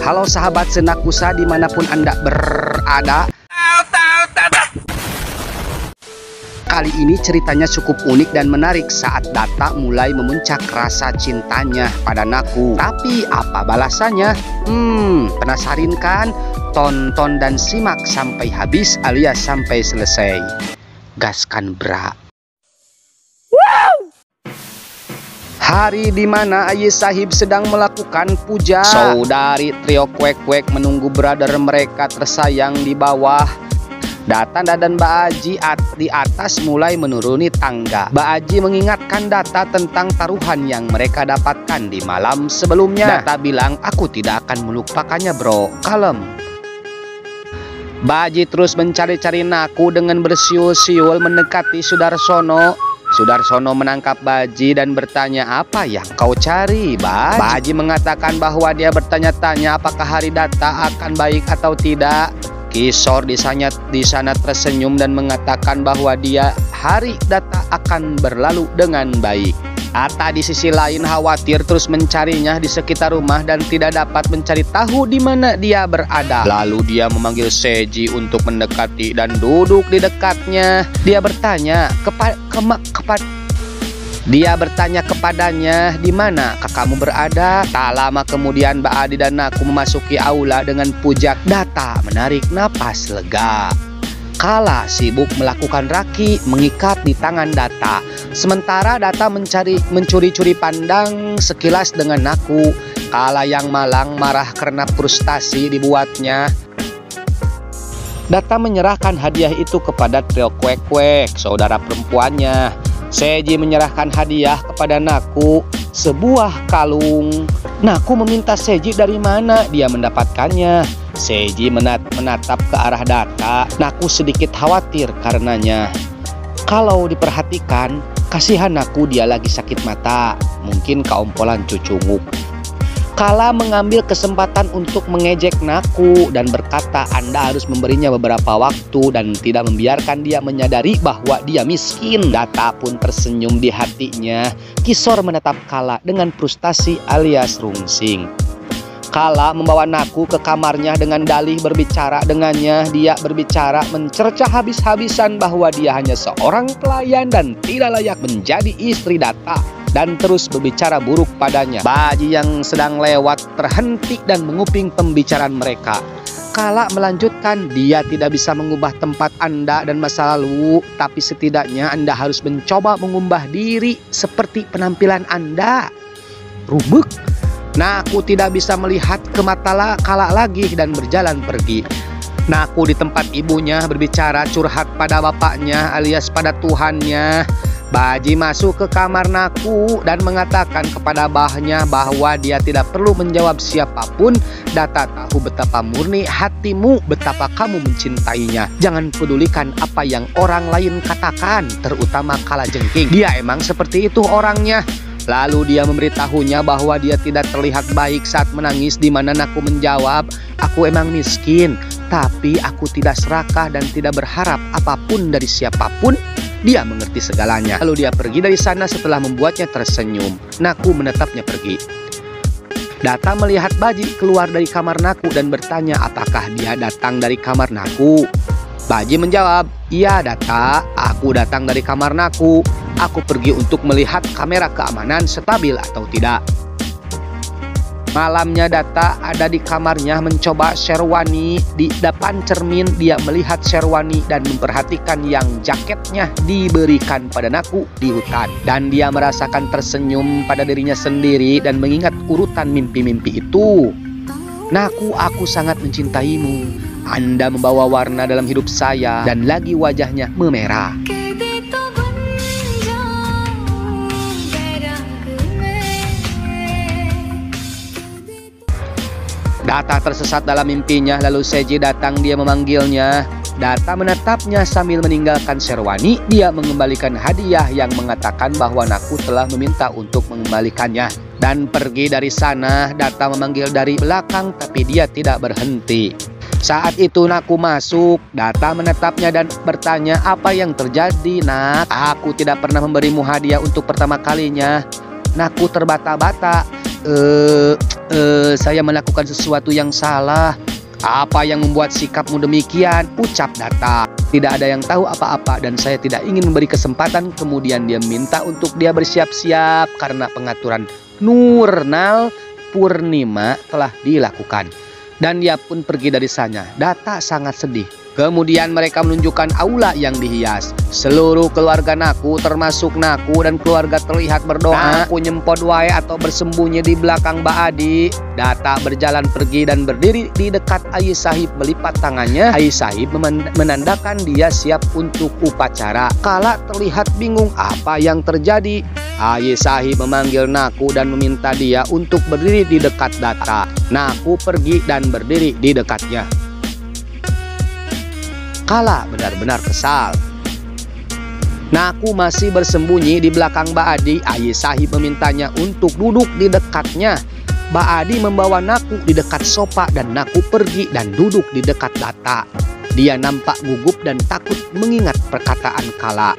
Halo sahabat Senakusa dimanapun Anda berada. Kali ini ceritanya cukup unik dan menarik saat Data mulai memuncak rasa cintanya pada Naku. Tapi apa balasannya? Penasaran kan? Tonton dan simak sampai habis alias sampai selesai. Gaskan bra. Hari di mana Ayah Sahib sedang melakukan puja. Saudari trio kuek-kuek menunggu brother mereka tersayang di bawah. Data dan Mbak Aji di atas mulai menuruni tangga. Mbak Aji mengingatkan Data tentang taruhan yang mereka dapatkan di malam sebelumnya. Data bilang, aku tidak akan melupakannya bro, kalem. Mbak Aji terus mencari-cari Naku dengan bersiul-siul mendekati Sudarsono. Sudarsono menangkap Baji dan bertanya, apa yang kau cari, Baji? Baji mengatakan bahwa dia bertanya-tanya apakah hari Data akan baik atau tidak. Kisor di sana tersenyum dan mengatakan bahwa hari Data akan berlalu dengan baik. Atta di sisi lain khawatir terus mencarinya di sekitar rumah dan tidak dapat mencari tahu di mana dia berada. Lalu dia memanggil Seji untuk mendekati dan duduk di dekatnya. Dia bertanya kepadanya, di mana kakakmu berada? Tak lama kemudian Mbak Adi dan aku memasuki aula dengan pujak. Data menarik napas lega. Kala sibuk melakukan raki mengikat di tangan Data. Sementara Data mencuri-curi pandang sekilas dengan Naku. Kala yang malang marah karena frustasi dibuatnya. Data menyerahkan hadiah itu kepada trio kuek-kuek, saudara perempuannya. Seji menyerahkan hadiah kepada Naku, sebuah kalung. Naku meminta Seji dari mana dia mendapatkannya. Seji menatap ke arah Data. Naku sedikit khawatir karenanya. Kalau diperhatikan, kasihan Naku, dia lagi sakit mata. Mungkin keompolan cucunguk. Kala mengambil kesempatan untuk mengejek Naku dan berkata, Anda harus memberinya beberapa waktu dan tidak membiarkan dia menyadari bahwa dia miskin. Data pun tersenyum di hatinya. Kisor menatap Kala dengan frustasi alias rungsing. Kala membawa Naku ke kamarnya dengan dalih berbicara dengannya. Dia berbicara mencerca habis-habisan bahwa dia hanya seorang pelayan dan tidak layak menjadi istri Data. Dan terus berbicara buruk padanya. Baji yang sedang lewat terhenti dan menguping pembicaraan mereka. Kala melanjutkan, dia tidak bisa mengubah tempat Anda dan masa lalu, tapi setidaknya Anda harus mencoba mengubah diri seperti penampilan Anda. Rubuk. Naku tidak bisa melihat ke mata Kala lagi dan berjalan pergi. Naku di tempat ibunya berbicara curhat pada bapaknya alias pada Tuhannya. Baji masuk ke kamar Naku dan mengatakan kepada bahnya bahwa dia tidak perlu menjawab siapapun. Data tahu betapa murni hatimu, betapa kamu mencintainya. Jangan pedulikan apa yang orang lain katakan, terutama Kalajengking. Dia emang seperti itu orangnya. Lalu dia memberitahunya bahwa dia tidak terlihat baik saat menangis, di mana Naku menjawab, aku emang miskin, tapi aku tidak serakah dan tidak berharap apapun dari siapapun. Dia mengerti segalanya. Lalu dia pergi dari sana setelah membuatnya tersenyum. Naku menetapnya pergi. Data melihat Baji keluar dari kamar Naku dan bertanya apakah dia datang dari kamar Naku. Baji menjawab, iya Data, aku datang dari kamar Naku. Aku pergi untuk melihat kamera keamanan stabil atau tidak. Malamnya Data ada di kamarnya mencoba sherwani. Di depan cermin dia melihat sherwani dan memperhatikan yang jaketnya diberikan pada Naku di hutan. Dan dia merasakan tersenyum pada dirinya sendiri dan mengingat urutan mimpi-mimpi itu. Naku, aku sangat mencintaimu. Anda membawa warna dalam hidup saya. Dan lagi wajahnya memerah. Data tersesat dalam mimpinya, lalu Seji datang, dia memanggilnya. Data menatapnya sambil meninggalkan sherwani. Dia mengembalikan hadiah yang mengatakan bahwa Naku telah meminta untuk mengembalikannya. Dan pergi dari sana. Data memanggil dari belakang, tapi dia tidak berhenti. Saat itu Naku masuk. Data menatapnya dan bertanya, apa yang terjadi Nak? Aku tidak pernah memberimu hadiah untuk pertama kalinya. Naku terbata-bata. saya melakukan sesuatu yang salah. Apa yang membuat sikapmu demikian? Ucap Datta. Tidak ada yang tahu apa-apa dan saya tidak ingin memberi kesempatan. Kemudian dia minta untuk dia bersiap-siap karena pengaturan Nurnal Purnima telah dilakukan. Dan dia pun pergi dari sana. Datta sangat sedih. Kemudian mereka menunjukkan aula yang dihias. Seluruh keluarga Naku termasuk Naku dan keluarga terlihat berdoa. Naku nyempod wae atau bersembunyi di belakang Mbak Adi. Datta berjalan pergi dan berdiri di dekat Ayi Sahib melipat tangannya. Ayi Sahib menandakan dia siap untuk upacara. Kala terlihat bingung apa yang terjadi. Ayi Sahib memanggil Naku dan meminta dia untuk berdiri di dekat Datta. Naku pergi dan berdiri di dekatnya. Kala benar-benar kesal. Naku masih bersembunyi di belakang Mbak Adi. Ayi Sahib memintanya untuk duduk di dekatnya. Mbak Adi membawa Naku di dekat sofa dan Naku pergi dan duduk di dekat Datta. Dia nampak gugup dan takut mengingat perkataan Kala.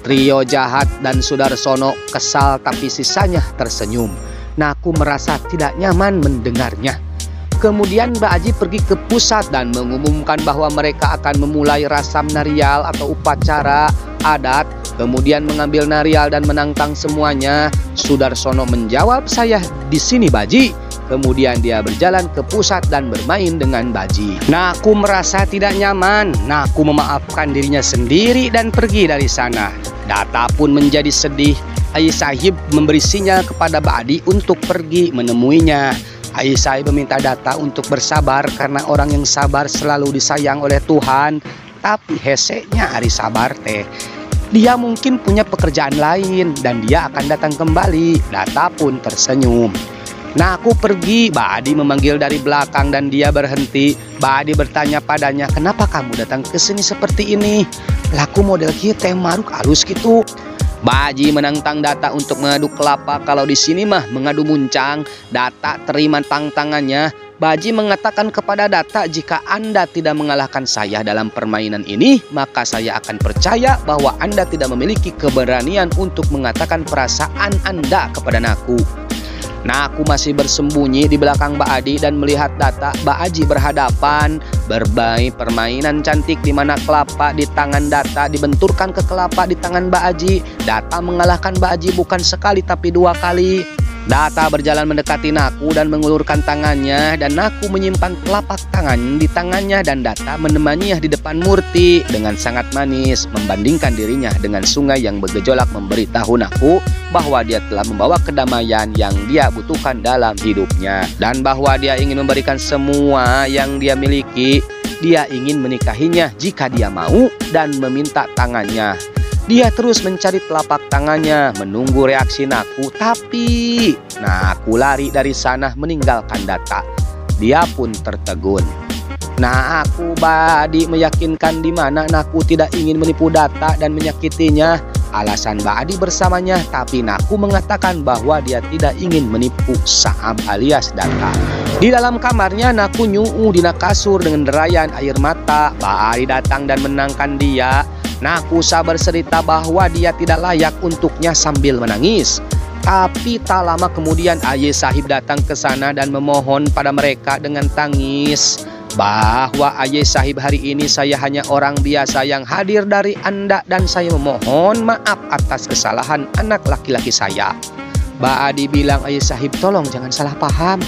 Trio jahat dan Sudarsono kesal tapi sisanya tersenyum. Naku merasa tidak nyaman mendengarnya. Kemudian Mbak Aji pergi ke pusat dan mengumumkan bahwa mereka akan memulai rasam narial atau upacara adat. Kemudian mengambil narial dan menantang semuanya. Sudarsono menjawab, "Saya di sini, Baji." Kemudian dia berjalan ke pusat dan bermain dengan Baji. Naku merasa tidak nyaman. Naku memaafkan dirinya sendiri dan pergi dari sana. Datta pun menjadi sedih. Ayi Sahib memberi sinyal kepada Mbak Adi untuk pergi menemuinya. Ayi Sahib meminta Datta untuk bersabar karena orang yang sabar selalu disayang oleh Tuhan. Tapi heseknya Ari sabar teh. Dia mungkin punya pekerjaan lain dan dia akan datang kembali. Datta pun tersenyum. Nah, aku pergi. Mbak Adi memanggil dari belakang dan dia berhenti. Mbak Adi bertanya padanya, "Kenapa kamu datang ke sini seperti ini? Laku model kita maruk halus gitu." Baji menantang Datta untuk mengadu kelapa. Kalau di sini mah mengadu muncang. Datta terima tantangannya. Baji mengatakan kepada Datta, "Jika Anda tidak mengalahkan saya dalam permainan ini, maka saya akan percaya bahwa Anda tidak memiliki keberanian untuk mengatakan perasaan Anda kepada Naku." Naku masih bersembunyi di belakang Mbak Adi dan melihat Datta. Mbak Aji berhadapan, bermain permainan cantik di mana kelapa di tangan Datta dibenturkan ke kelapa di tangan Mbak Aji. Datta mengalahkan Mbak Aji bukan sekali tapi 2 kali. Datta berjalan mendekati Naku dan mengulurkan tangannya dan Naku menyimpan telapak tangan di tangannya dan Datta menemaninya di depan murti dengan sangat manis membandingkan dirinya dengan sungai yang bergejolak memberitahu Naku bahwa dia telah membawa kedamaian yang dia butuhkan dalam hidupnya dan bahwa dia ingin memberikan semua yang dia miliki. Dia ingin menikahinya jika dia mau dan meminta tangannya. Dia terus mencari telapak tangannya, menunggu reaksi Naku, tapi Naku lari dari sana meninggalkan Datta. Dia pun tertegun. Nah, aku Badi meyakinkan di mana Naku tidak ingin menipu Datta dan menyakitinya. Alasan Mbak Adi bersamanya, tapi Naku mengatakan bahwa dia tidak ingin menipu Saab alias Datta. Di dalam kamarnya, Naku nyuuh di kasur dengan derayan air mata. Mbak Adi datang dan menenangkan dia. Naku sabar cerita bahwa dia tidak layak untuknya sambil menangis. Tapi tak lama kemudian Ayi Sahib datang ke sana dan memohon pada mereka dengan tangis bahwa Ayi Sahib, hari ini saya hanya orang biasa yang hadir dari Anda dan saya memohon maaf atas kesalahan anak laki-laki saya. Mbak Adi bilang, "Ayi Sahib, tolong jangan salah paham.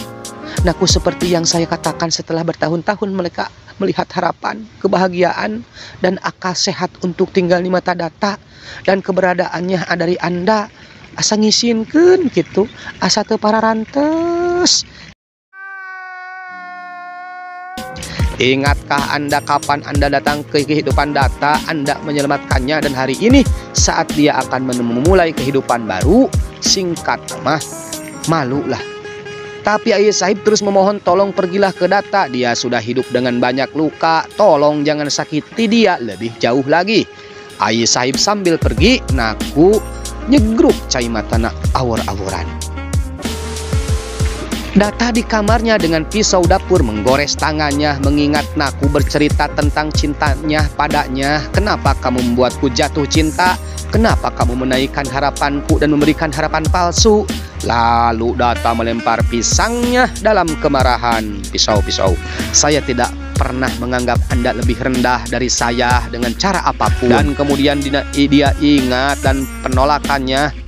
Naku seperti yang saya katakan, setelah bertahun-tahun mereka melihat harapan, kebahagiaan, dan akal sehat untuk tinggal di mata Datta dan keberadaannya dari Anda. Asa ngisinkeun gitu, asa teu pararantes. Ingatkah Anda kapan Anda datang ke kehidupan Datta, Anda menyelamatkannya dan hari ini saat dia akan memulai kehidupan baru, singkat mah malu lah." Tapi Ayi Sahib terus memohon, "Tolong pergilah ke Datta, dia sudah hidup dengan banyak luka, tolong jangan sakiti dia lebih jauh lagi." Ayi Sahib sambil pergi, Naku nyegruk cai matana awor-aworan. Data di kamarnya dengan pisau dapur menggores tangannya mengingat Naku bercerita tentang cintanya padanya. Kenapa kamu membuatku jatuh cinta? Kenapa kamu menaikkan harapanku dan memberikan harapan palsu? Lalu Data melempar pisangnya dalam kemarahan. Pisau, saya tidak pernah menganggap Anda lebih rendah dari saya dengan cara apapun. Dan kemudian dia ingat dan penolakannya.